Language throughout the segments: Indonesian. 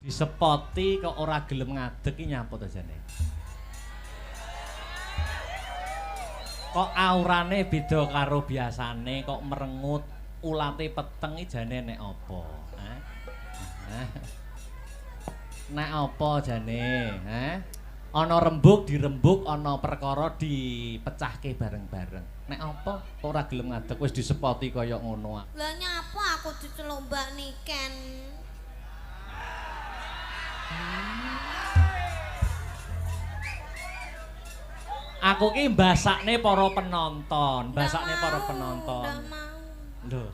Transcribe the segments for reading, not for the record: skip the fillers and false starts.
Disepoti kok ora gelem ngadeg iki nyapa to jane? Kok aurane beda karo biasane, kok merengut, ulate peteng iki jane nek apa? Nek apa jane? Ana rembug dirembug, ana perkara dipecahke bareng-bareng. Nek apa ora gelem ngadeg wis disepoti kaya ngono. Lah nyapa aku diceluk Mbak Niken? Aku ki mbasakne para penonton, mbasakne para penonton. Lho.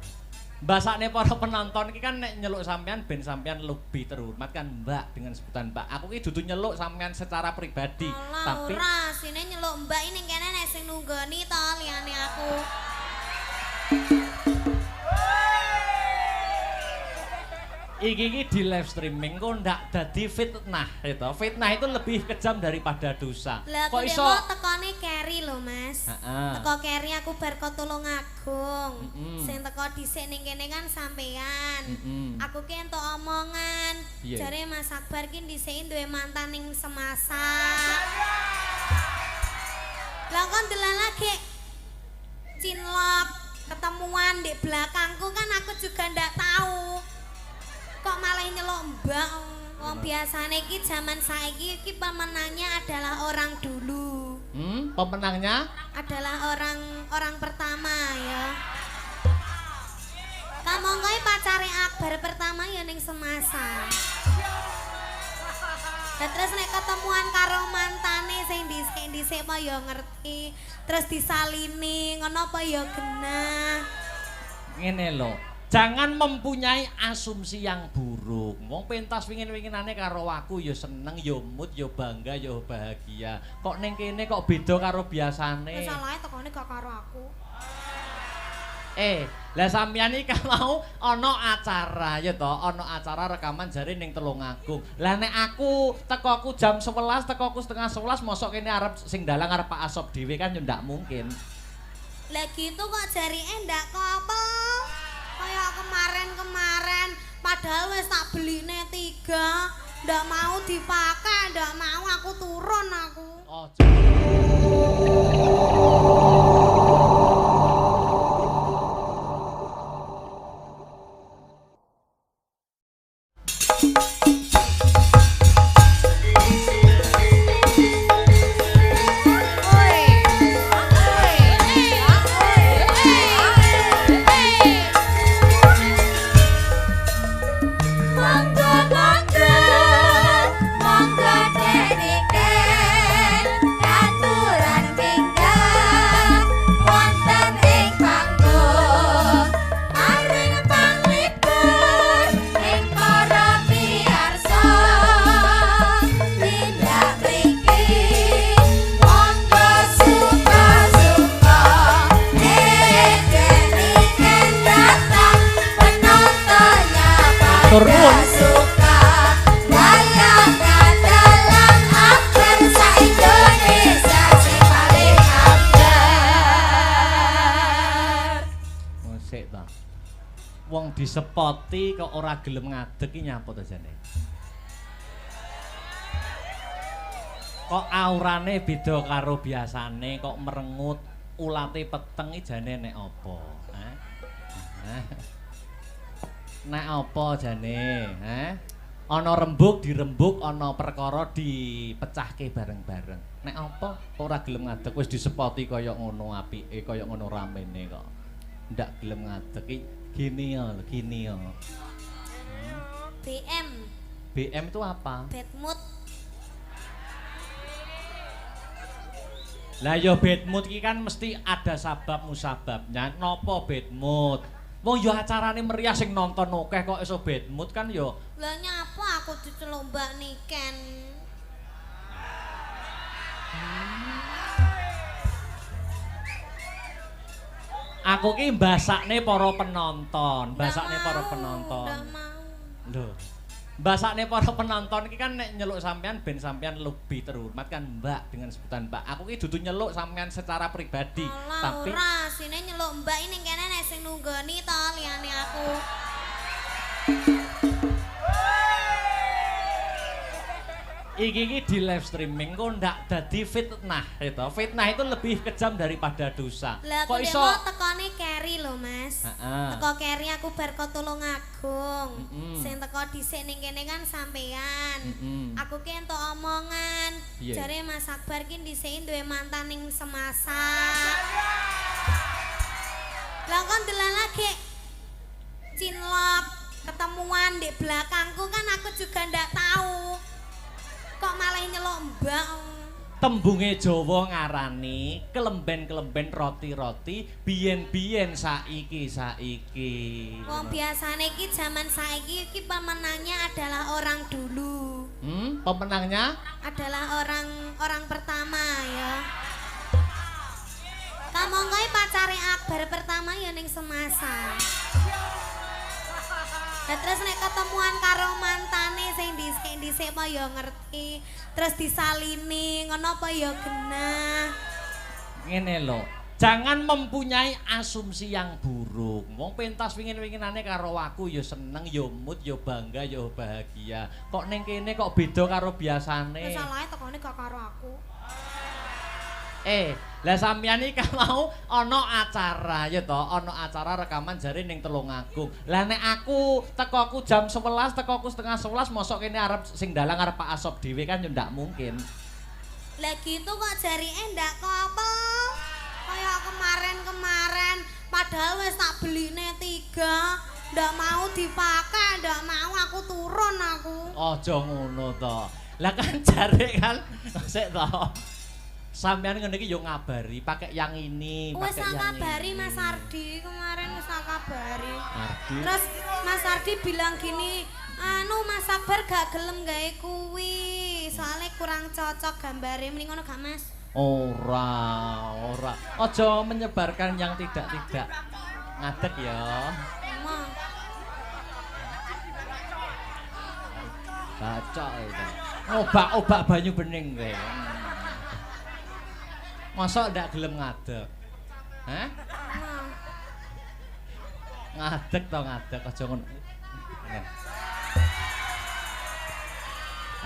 Mbasakne para penonton iki kan nek nyeluk sampean ben sampean lebih terhormat kan Mbak dengan sebutan Mbak. Aku ki dudu nyeluk sampean secara pribadi, tapi ora sine nyeluk Mbak ini kene nek sing nunggoni to liyane aku. Iki di live streaming kok ndak dadi fitnah itu. Fitnah itu lebih kejam daripada dosa. Kok iso tekone Kerry lho Mas. Teko Kerry aku bar tulung agung. Sing teko dhisik ning kene kan sampean. Aku ki entuk omongan. Jare Mas Akbar ki dhisik duwe mantan ning Semasak. Lah kon delalake cinlok ketemuan di belakangku kan aku juga ndak tahu. Kok malah nyelok Mbak? Wong biasane iki zaman saiki iki pemenangnya adalah orang dulu. Pemenangnya adalah orang pertama ya. Kamu kowe pacare Akbar pertama ya ning Semasa. Terus nek ketemuan karo mantane sing dhisik-dhisik apa ya ngerti, terus disalini ngono apa ya genah. Ngene lho. Jangan mempunyai asumsi yang buruk. Wong pentas wingin-winginane karo aku ya seneng, ya mood, ya bangga, ya bahagia. Kok ning kene kok beda karo biasane? Masalahe tekone gak karo aku. Lah sampeyan iki kan mau ana acara ya to, ana acara rekaman jare ning Tulungagung. Lah nek aku teko aku jam 11, teko aku setengah 11 mosok kene arep sing dalang arep Pak Asop dhewe kan ya ndak mungkin. Lah gitu kok jari ndak kopel. Kayak kemarin padahal wis tak beline 3 ndak mau dipakai, ndak mau aku turun aku. Wong disepoti kok ora gelem ngadeg iki nyapa to jane? Kok aurane beda karo biasane, kok merengut, ulate peteng iki jane nek apa? Nek apa jane? Ana rembug dirembug, ana perkara dipecahke bareng-bareng. Nek apa ora gelem ngadeg wis disepoti kaya ngono apike, kaya ngono ramene kok. Ndak gelem ngadeg iki gini ya. BM. BM itu apa? Bad mood. Lah ya bad mood iki kan mesti ada sabab musababnya. Napa bad mood? Wong ya acarane meriah sing nonton akeh kok iso bad mood kan ya. Lah nyapa aku diceluk Mbak Niken? Aku ki mbasakne para penonton, mbasakne para penonton. Lho. Mbasakne para penonton iki kan nek nyeluk sampean ben sampean lebih terhormat kan Mbak dengan sebutan Mbak. Aku ki dudu nyeluk sampean secara pribadi, tapi ora sine nyeluk Mbak ini kene nek sing nunggoni to liyane aku. iki di live streaming kok ndak dadi fitnah itu. Fitnah itu lebih kejam daripada dosa. Kok iso tekone Keri lho, Mas. Teko Keri aku bar tulung agung. Sing teko dhisik ning kene kan sampean. Aku ki entuk omongan. Jare Mas Akbar ki dhisik duwe mantan ning Semasak. Lah kon delalake cinlok ketemuan di belakangku kan aku juga ndak tahu. Kok malah nyelok mbak. Tembunge Jawa ngarani kelemben-kelemben roti-roti biyen-biyen saiki. Wong biasane iki zaman saiki iki pemenangnya adalah orang dulu. Pemenangnya adalah orang pertama ya. Kamu ngoy pacare Akbar pertama ya ning Semasa. Nah, terus nek ketemuan karo mantane sing dhisik apa ya ngerti, terus disalini ngono apa ya genah. Ngene lho, jangan mempunyai asumsi yang buruk. Wong pentas wingin-winginane karo aku ya seneng, ya mood, ya bangga, ya bahagia. Kok ning kene kok beda karo biasane? Masalahe tekone gak karo aku. Lah sampeyan iki mau ana acara ya to, ana acara rekaman jare ning Tulungagung. Lah nek aku tekoku jam 11, tekoku setengah 11 mosok kene arep sing dalang arep Pak Asop dhewe kan ya ndak mungkin. Lah gitu kok jarine ndak apa. Kaya kemarin padahal wis tak beline 3, ndak mau dipakai, ndak mau aku turun aku. Aja ngono to. Lah kan jare kan sik to. Sampeyan ngene iki yo ngabari pakai yang ini, pakai yang ini. Wis ngabari Mas Ardi kemarin wis ngabari. Terus Mas Ardi bilang gini, anu Mas Akbar gak gelem gawe kuwi, soalnya kurang cocok gambare. Mending ngono gak Mas? Ora. Aja menyebarkan yang tidak-tidak. Ngadeg ya. Emang. Baca itu. Obak-obak banyu bening kowe. Masa ndak gelem ngadeg? Hah? Ngadeg to ngadeg aja ngono.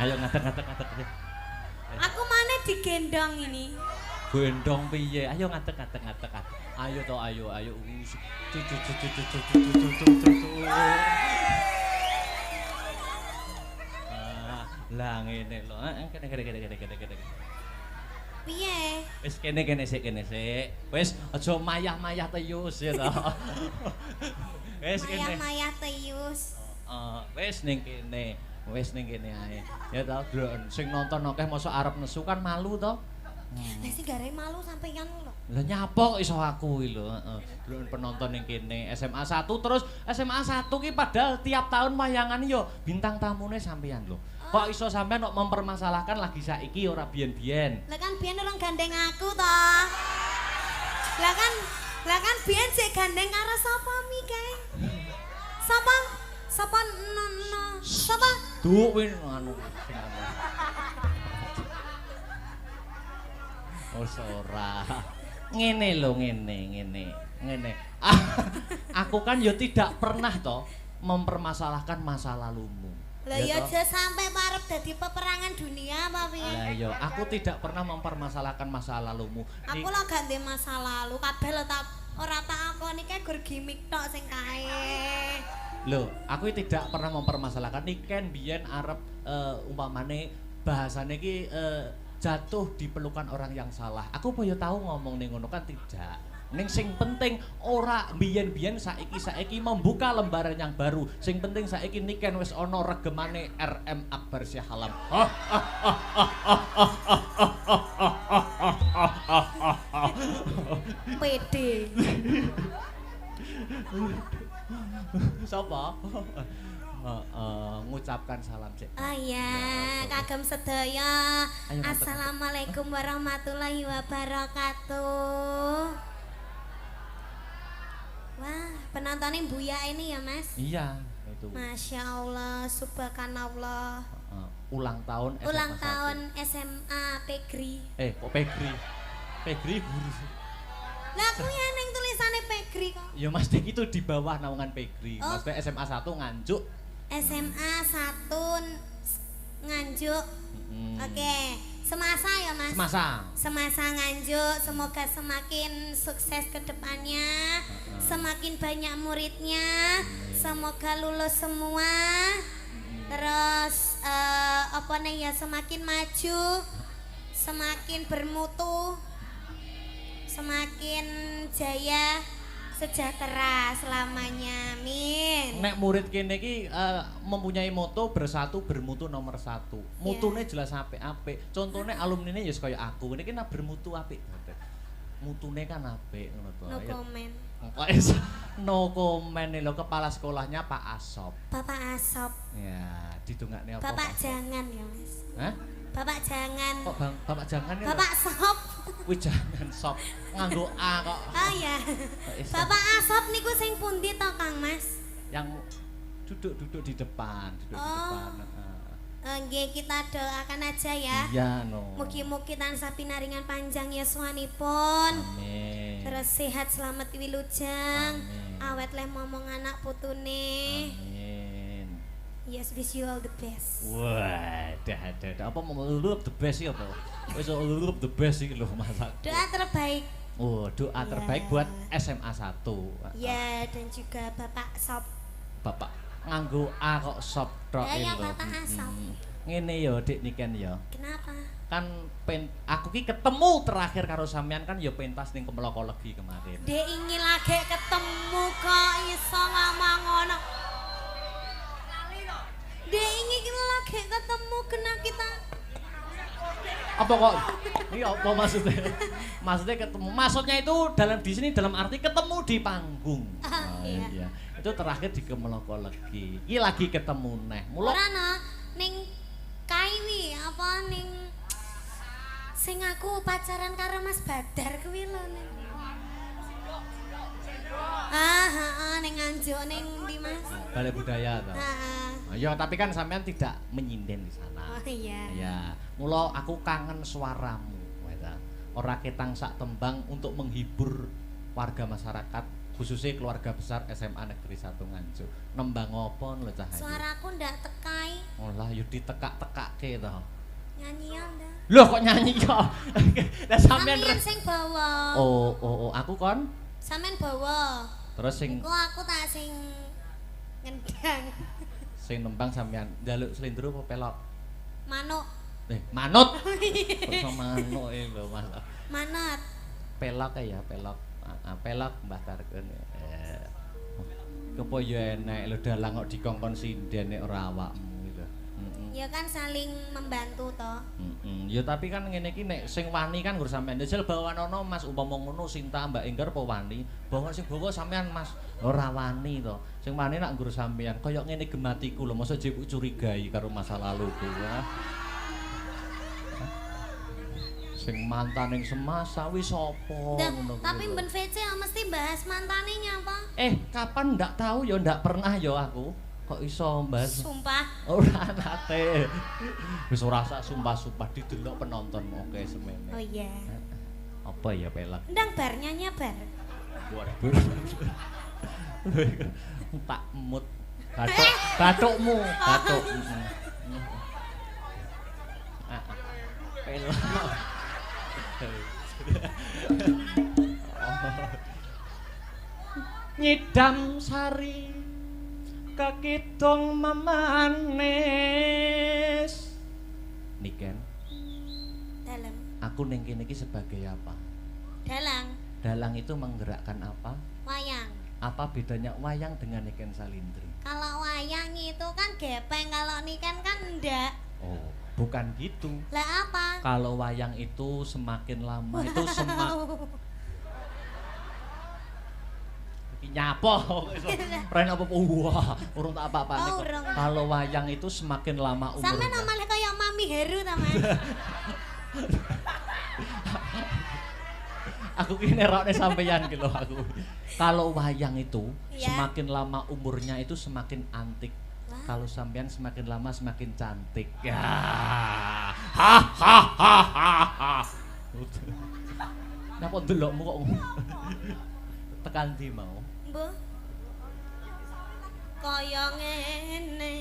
Ayo ngadeg. Aku mana digendong ini? Gendong piye? Ayo ngadeg. Ayo to ayo. Lah ngene lho. Kene. Piye? Wis kene sik. Wis aja mayah-mayah teyus ya to. Wis kene. Mayah teyus. Wis ning kene ae. Ya to, Dron. Sing nonton akeh mosok arep nesu kan malu to. Lah sing gawe malu sampeyan lho. Lah nyapa kok iso aku iki lho, heeh. Dron penonton ning kene SMA 1 terus SMA 1 ki padahal tiap tahun wayangan yo bintang tamune sampeyan lho. Kok iso sampean kok mempermasalahkan lagi saiki ora biyen-biyen? Lah kan biyen orang gandeng aku to. Lah kan biyen sik gandeng karo sapa mi kae? Sapa no. Sapa? Duh win anu. Oh ora. Ngene lho ngene. Aku kan yo tidak pernah to mempermasalahkan masa lalumu. Lah ya aja sampai parep dadi peperangan dunia apa piye? Lah yo aku tidak pernah mempermasalahkan masa lalumu. Aku lah gak ndek masa lalu, kabeh lho tak ora tak akoni kae gur gimmick tok sing kae. Loh, aku tidak pernah mempermasalahkan iki kan biyen arep umpamane bahasane iki jatuh di pelukan orang yang salah. Aku apa yo tahu ngomong ning ngono kan tidak. Ning sing penting ora biyen-biyen saiki membuka lembaran yang baru. Sing penting saiki niken wis ana regemane RM Akbar Syahalam. Pede. Sapa? Ngucapkan salam cek. Oh iya, kagem sedaya. Assalamualaikum warahmatullahi wabarakatuh. Wah, penontonnya Buya ini ya Mas? Iya, itu. Masya Allah, subhanallah. Ulang tahun SMA. Ulang tahun SMA Pegri. Kok Pegri? Pegri guru. Lah aku ya neng tulisannya Pegri kok. Ya Mas Dik itu di bawah naungan Pegri. Mas Dik SMA 1 Nganjuk. SMA 1 Nganjuk. Oke. Semasa ya Mas? Semasa Nganjuk, semoga semakin sukses ke depannya, semakin banyak muridnya, semoga lulus semua, terus apa nih ya, semakin maju, semakin bermutu, semakin jaya, sejahtera selamanya, amin. Nek murid kene iki mempunyai moto bersatu bermutu nomor 1. Mutune jelas apik-apik. Contone alumnine ya kaya aku. Niki nak bermutu apik banget. Mutune kan apik ngono to. No comment. No comment lho, kepala sekolahnya Pak Asop. Bapak Asop. Ya, didongakne apa? Bapak jangan ya, Mas. Hah? Bapak jangan. Kok Bapak jangan ya? Bapak Sop. Wih jangan Sop. Nganggo A kok. Oh iya. Bapak Asop niku sing pundi to, Kang Mas? Yang duduk di depan, di depan. Nggih, kita doakan aja ya. Iya, no. Mugi-mugi tansah pinaringan panjang yuswanipun. Amin. Terus sehat selamat wilujeng. Amin. Awet leh momong anak putune. Amin. Yes, wish you all the best. Wah, dah. Apa mau lulup the best sih apa? Wis lulup the best sih lho masak. Doa terbaik. Oh, doa terbaik buat SMA 1. Ya, dan juga Bapak Sop. Bapak nganggo A kok Sop tok Ya, lho. Bapak Asop. Ngene ya, Dik Niken ya. Kenapa? Kan aku ki ketemu terakhir karo sampean kan ya pentas ning Kemlokologi kemarin. Dek ingin lagi ketemu kok iso ngomong ngono. Dek ingin lagi ketemu kena kita. Apa kok? Ini apa maksudnya? Maksudnya ketemu. Maksudnya itu di sini dalam arti ketemu di panggung. Iya. Itu terakhir di Kemlokologi. Iki lagi ketemu neh. Ora no, ning Kaiwi apa ning sing aku pacaran karo Mas Badar kuwi lho ning. Ning Nganjuk ning ndi Mas? Balai Budaya toh. Ya, tapi kan sampean tidak menyinden di sana. Oh iya. Ya, mula aku kangen suaramu, ora ketang sak tembang untuk menghibur warga masyarakat, khususnya keluarga besar SMA Negeri 1 Nganjuk. Nembang apa lho Cah? Suaraku ndak tekai. Olah, yo ditekak-tekake to. Nyanyi ndak? Loh kok nyanyi kok? Lah sampean sing bawa. Oh, aku kon. Sampean bawa. Terus sing aku tak sing ngendang. Sing nembang sampean njaluk slendro apa pelok? Manuk. Manut. Kok manuk lho Mas. Manut. Pelok ya, pelok. Pelok Mbah Tarken. Kepo yo enek lho dalang kok dikongkon sinden nek ora awakmu lho. Ya kan saling membantu toh. Ya tapi kan ngene iki nek sing wani kan nggur sampean. Jel bawanono Mas umpama ngono Sinta Mbak Enggar apa wani? Bawa sing bawa sampean Mas ora wani to. Sing wani nak nggur sampean kaya ngene gematiku lho, mosok jebuk curigai karo masa laluku ya. Sing mantan ning semasa wis sapa ngono. Tapi Ben VC mesti bahas mantane nyapa? Kapan ndak tahu ya ndak pernah ya aku. Kok iso bahas? Sumpah. Ora nate. Wis ora sak sumpah-sumpah didelok penonton oke semene. Oh iya. Apa ya pelak? Ndang bar nyanyi bar. Waduh. Tak mut. Batukmu, batuk. Pelak. Nyidam sari kakidung memanis. Niken. Dalang. Aku ning kene iki sebagai apa? Dalang. Dalang itu menggerakkan apa? Wayang. Apa bedanya wayang dengan Niken Salindri? Kalau wayang itu kan gepeng, kalau Niken kan enggak. Oh, bukan gitu. Lah apa? Kalau wayang itu semakin lama itu nyapo. Ren apa wah, urung tak apa-apane kok. Kalau wayang itu semakin lama umurnya. Sampe namanya kayak Mami Heru ta, Mas. Aku ki nerokne sampeyan ki lho aku. Kalau wayang itu semakin lama umurnya itu semakin antik. Kalau sampean semakin lama semakin cantik. Ya. Ha. Napa ndelokmu kok tekan ndi mau? Mbah. Kaya ngene.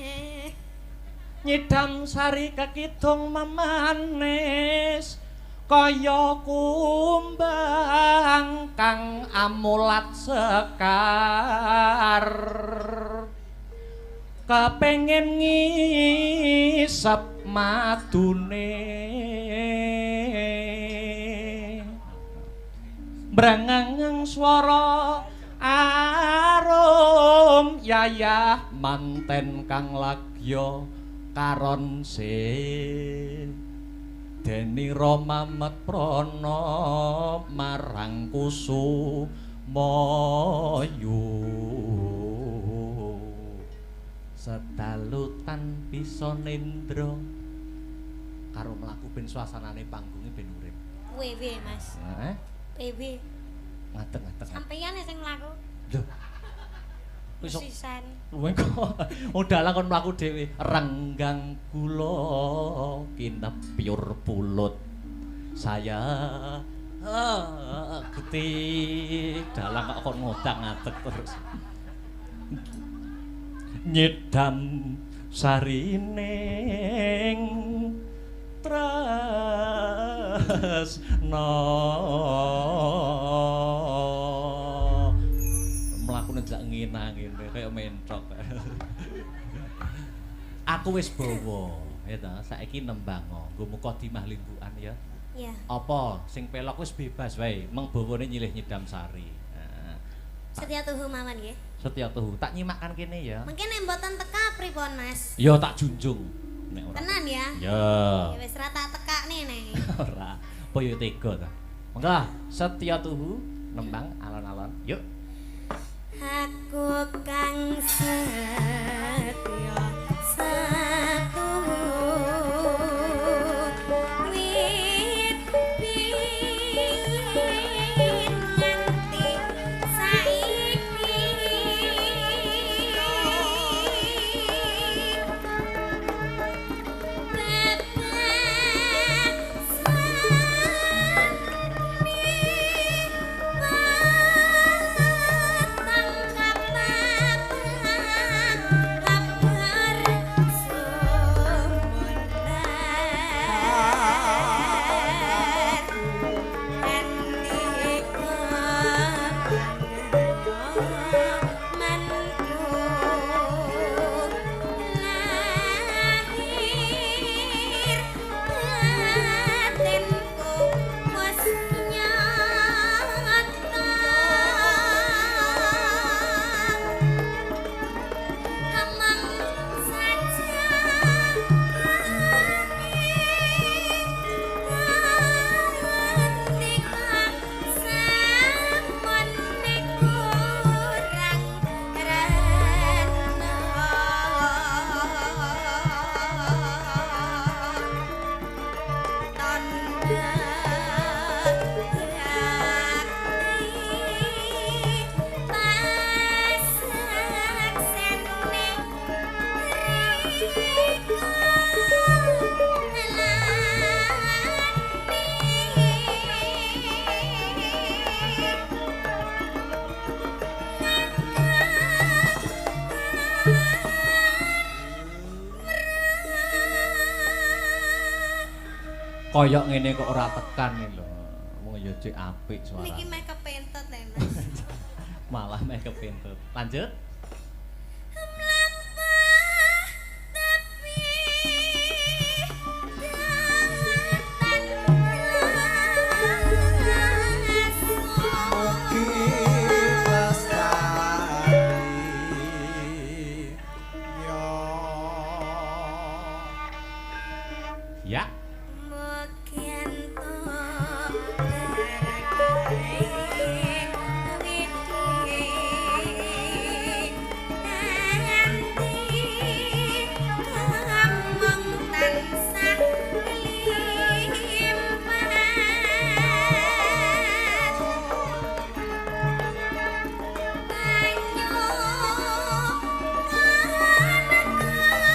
Nyidam sari kekidung memanis kaya kumbang kang amulat sekar kepengin ngisep madune brangangang swara arum yayah manten kang lagya karon deni Rama Metprana marang Kusumayu sedalutan bisa nendra karo mlaku ben suasanane panggunge ben urip. Wewe Mas. Heeh. Wewe. Ngadeg-ngadeg. Sampeyan sing mlaku. Lho. Wis sisan. Wengko udalah kon mlaku dhewe renggang kula kinepyur pulut saya ketik dalang kok kon ngodang ngadeg terus nyedam sarining tresna mlakune jak nginang-ngene kaya mentok. Aku wis bawa ya ta, saiki nembang nggo Mukadimah Limbukan ya. Iya. Apa sing pelok wis bebas wae, meng bawane nyilih nyedam sari. Setia tuhu mawon nggih. Setia tuhu. Tak nyimakkan kene ya. Mungkin nek mboten teka pripun Mas? Ya tak junjung nek ora. Tenan ya? Ya. Ya wis ra tak tekakne nek. Ora. Apa yo tega ta. Monggo setia tuhu nembang alon-alon. Yuk. Aku kang setya satuhu wit biyen nganti saiki Koyok ngene kok ora tekan iki lho. Wong ya cek apik suara. Niki meh kepentet le Mas. Malah meh kepentut. Lanjut. Ya.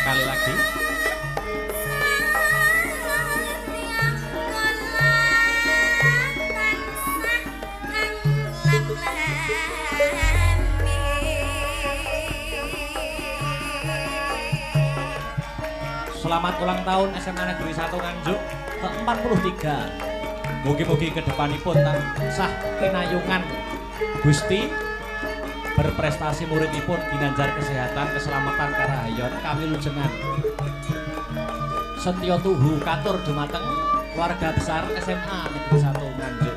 Sekali lagi. Selamat ulang tahun SMA Negeri 1 Nganjuk ke-43. Mugi-mugi kedepanipun tansah pinayungan Gusti berprestasi muridipun ginanjar kesehatan, keselamatan, karahayon, kawilujengan. Setya tuhu katur dumateng keluarga besar SMA Negeri 1 Nganjuk.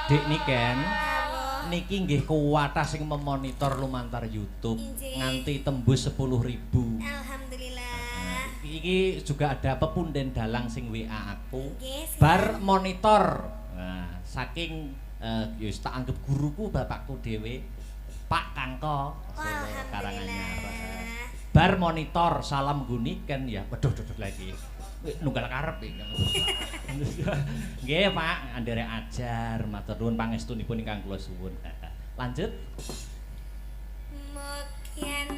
Dik Niken, niki nggih kuwatah sing memonitor lumantar YouTube nganti tembus 10.000. Alhamdulillah. Iki juga ada pepunden dalang sing WA aku. Bar monitor. Nah, saking ya tak anggap guruku bapakku dhewe, Pak Kangko Karanganyar. Bar monitor salam Guniken ya. Waduh lagi. Nunggal karep iki. Nggih, Pak, andere ajar, matur nuwun pangestunipun ingkang kula suwun. Lanjut. Mukien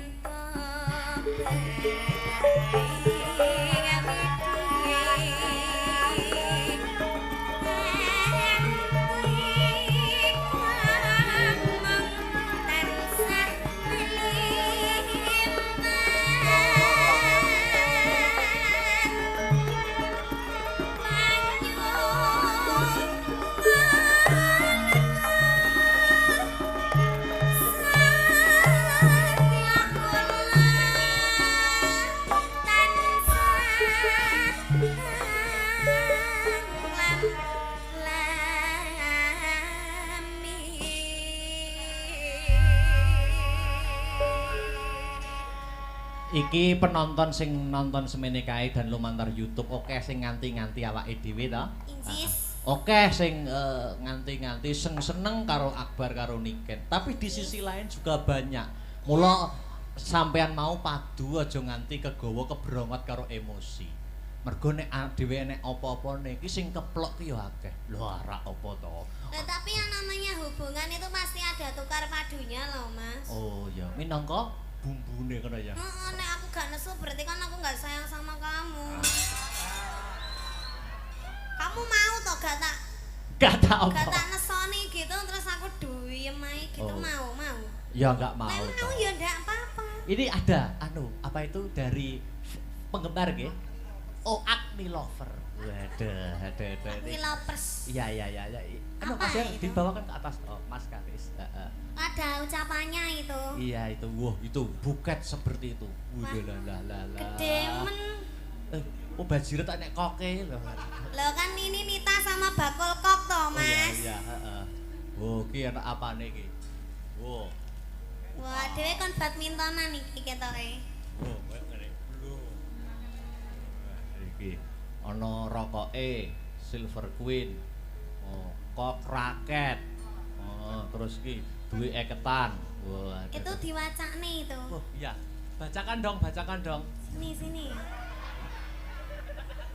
Iki penonton sing nonton semene kae dan lumantar YouTube oke sing nganti-nganti awake dhewe to. Oke sing nganti-nganti seneng karo Akbar karo Niken. Tapi di sisi lain juga banyak. Mula sampean mau padu aja nganti kegawa kebrongot karo emosi. Mergo nek dhewe nek apa-apa niki sing keplok ki ya akeh. Lho ora apa to. Nah, tapi yang namanya hubungan itu pasti ada tukar padunya loh, Mas. Oh ya, minangka bumbune kono ya. Nek aku gak nesu berarti kan aku gak sayang sama kamu. Kamu mau toh gak tak apa. Gak tak nesoni gitu terus aku duyem ae gitu mau. Ya enggak mau. Nek mau ya ndak apa-apa. Ini ada apa itu dari penggemar nggih? Oh, Agni Lover. Waduh. Akni lovers. Iya. Anu Mas yang dibawakan ke atas. Oh, Mas Karis. Ada ucapannya itu. Iya itu. Wah, itu buket seperti itu. Lah. Gede men. Oh, Bajire tak nek koke lho. Loh kan ini Nita sama bakul kok toh, Mas. Iya, heeh. Oh, ki enak apane iki? Wow. Wah, dhewe kon badmintonan iki ketoke. Oh, ngene. Iki ana rokoke Silver Queen. Oh, kok raket. Oh, terus iki duwe eketan. Wah. Itu diwacane itu. Oh, iya. Bacakan dong. Sini.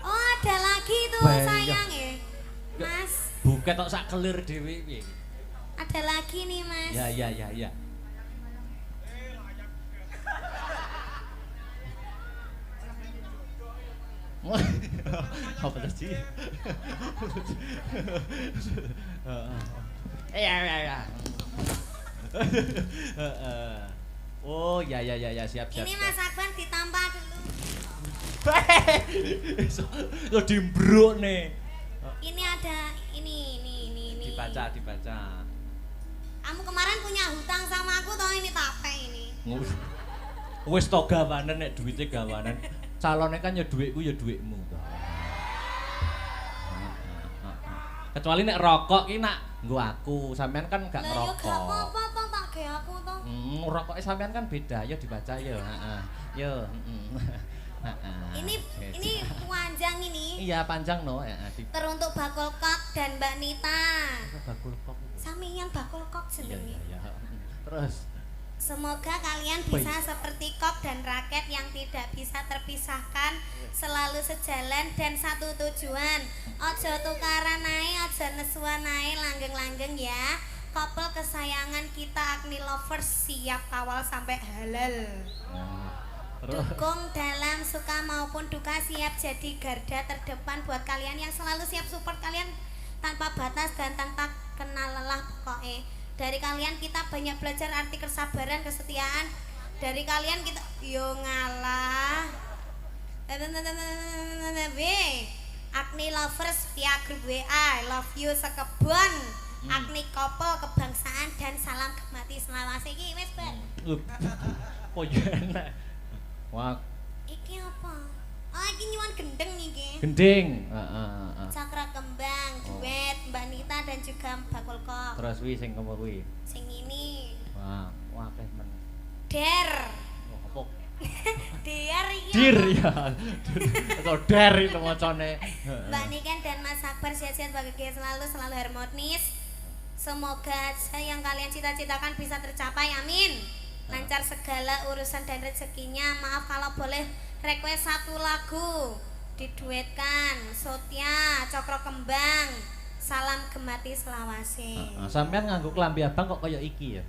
Oh, ada lagi tuh sayang ya. Mas. Buket tok sak kelir dhewe piye. Ada lagi nih, Mas. Ya. Apa tadi? Ya. Oh, ya, siap. Ini Mas Akbar ditampar dulu. Lo dimbruk nih. Ini ada ini. Dibaca. Kamu kemarin punya hutang sama aku toh ini tape ini. Wis to gawanen nek duwite gawanen. Calone kan ya dhuwitku ya dhuwitmu to. Kecuali nek rokok ki nak nggo aku, sampean kan gak ngerokok. Lah ya gak apa-apa toh tak ge aku toh. Rokoke sampean kan beda, ya dibaca ya, heeh. Yo, Ini panjang ini. Iya, panjang no, Teruntuk Bakul Kok dan Mbak Nita. Bakul Kok. Samian Bakul Kok jenenge. Iya. Terus semoga kalian bisa seperti Kok dan raket yang tidak bisa terpisahkan, selalu sejalan dan satu tujuan. Ojo tukaran ae, ojo nesuan ae, langgeng-langgeng ya. Couple kesayangan kita Agni Lovers siap kawal sampai halal. Dukung dalam suka maupun duka, siap jadi garda terdepan buat kalian yang selalu siap support kalian tanpa batas dan tanpa kenal lelah pokoknya. Dari kalian kita banyak belajar arti kesabaran, kesetiaan. Dari kalian kita yo ngalah. Agni Lovers via grup WA, I love you sekebon. Agni Couple kebangsaan dan salam kemati selawase iki wis bar. Oh iya. Wah. Iki apa? Oh, iki nyuwun gendeng iki. Gending. Cakra kembang, duet Mbak Nita dan juga Bakul Kok. Terus sing apa kuwi? Sing ini. Wah, akeh men. Der. Oh, apa? Der iki. Dir ya. Atau der itu macane. Mbak Niken dan Mas Akbar sehat-sehat bahagia selalu harmonis. Semoga yang kalian cita-citakan bisa tercapai, amin. Lancar segala urusan dan rezekinya. Maaf kalau boleh request satu lagu diduetkan. Sotia, Cokro Kembang, salam gemati selawase. Sampean nganggo klambi abang kok kaya iki ya.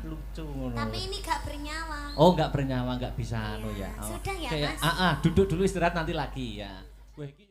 Lucu ngono. Tapi ini gak bernyawa. Oh, gak bernyawa, gak bisa anu ya. Sudah ya, Mas. Mas. Duduk dulu istirahat nanti lagi ya. Wah, iki